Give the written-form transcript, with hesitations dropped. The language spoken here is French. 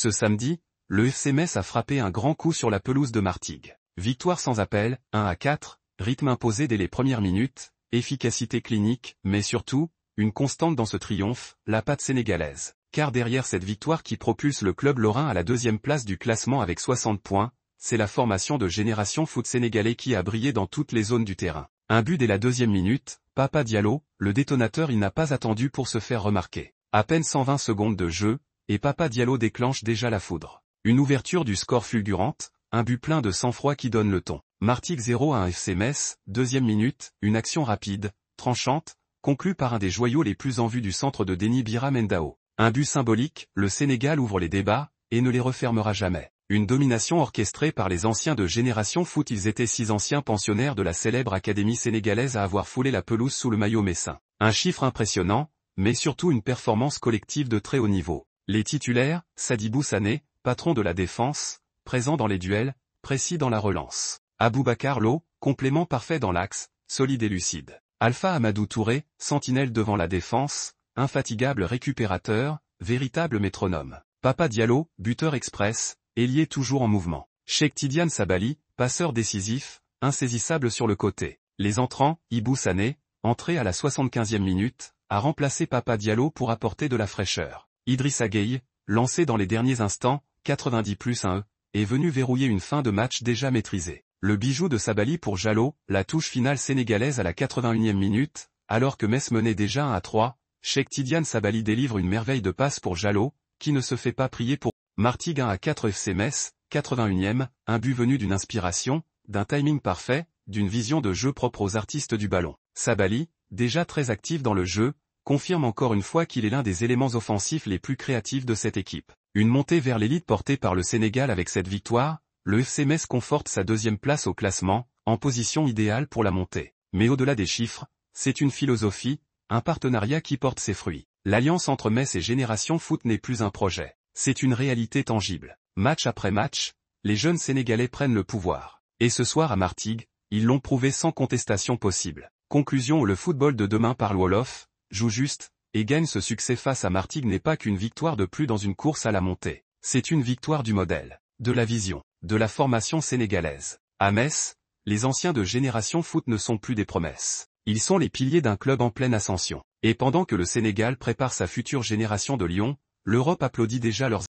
Ce samedi, le FC Metz a frappé un grand coup sur la pelouse de Martigues. Victoire sans appel, 1-4, rythme imposé dès les premières minutes, efficacité clinique, mais surtout, une constante dans ce triomphe, la patte sénégalaise. Car derrière cette victoire qui propulse le club lorrain à la deuxième place du classement avec 60 points, c'est la formation de Génération Foot sénégalais qui a brillé dans toutes les zones du terrain. Un but dès la deuxième minute, Papa Diallo, le détonateur, il n'a pas attendu pour se faire remarquer. À peine 120 secondes de jeu, et Papa Diallo déclenche déjà la foudre. Une ouverture du score fulgurante, un but plein de sang-froid qui donne le ton. Martigues 0-1 FC Metz, deuxième minute, une action rapide, tranchante, conclue par un des joyaux les plus en vue du centre de Déni Bira Mendao. Un but symbolique, le Sénégal ouvre les débats, et ne les refermera jamais. Une domination orchestrée par les anciens de Génération Foot. Ils étaient 6 anciens pensionnaires de la célèbre académie sénégalaise à avoir foulé la pelouse sous le maillot messin. Un chiffre impressionnant, mais surtout une performance collective de très haut niveau. Les titulaires, Sadibou Sané, patron de la défense, présent dans les duels, précis dans la relance. Aboubacar Lo, complément parfait dans l'axe, solide et lucide. Alpha Amadou Touré, sentinelle devant la défense, infatigable récupérateur, véritable métronome. Papa Diallo, buteur express, ailier toujours en mouvement. Cheikh Tidiane Sabaly, passeur décisif, insaisissable sur le côté. Les entrants, Ibou Sané, entré à la 75e minute, a remplacé Papa Diallo pour apporter de la fraîcheur. Idrissa Gueye, lancé dans les derniers instants, 90+1, est venu verrouiller une fin de match déjà maîtrisée. Le bijou de Sabaly pour Jallo, la touche finale sénégalaise à la 81e minute, alors que Metz menait déjà 1-3, Cheikh Tidiane Sabaly délivre une merveille de passe pour Jallo, qui ne se fait pas prier pour Martigues 1-4 FC Metz, 81e, un but venu d'une inspiration, d'un timing parfait, d'une vision de jeu propre aux artistes du ballon. Sabaly, déjà très actif dans le jeu, confirme encore une fois qu'il est l'un des éléments offensifs les plus créatifs de cette équipe. Une montée vers l'élite portée par le Sénégal avec cette victoire, le FC Metz conforte sa deuxième place au classement, en position idéale pour la montée. Mais au-delà des chiffres, c'est une philosophie, un partenariat qui porte ses fruits. L'alliance entre Metz et Génération Foot n'est plus un projet, c'est une réalité tangible. Match après match, les jeunes Sénégalais prennent le pouvoir. Et ce soir à Martigues, ils l'ont prouvé sans contestation possible. Conclusion: le football de demain parle wolof, joue juste, et gagne. Ce succès face à Martigues n'est pas qu'une victoire de plus dans une course à la montée. C'est une victoire du modèle, de la vision, de la formation sénégalaise. À Metz, les anciens de Génération Foot ne sont plus des promesses. Ils sont les piliers d'un club en pleine ascension. Et pendant que le Sénégal prépare sa future génération de lions, l'Europe applaudit déjà leurs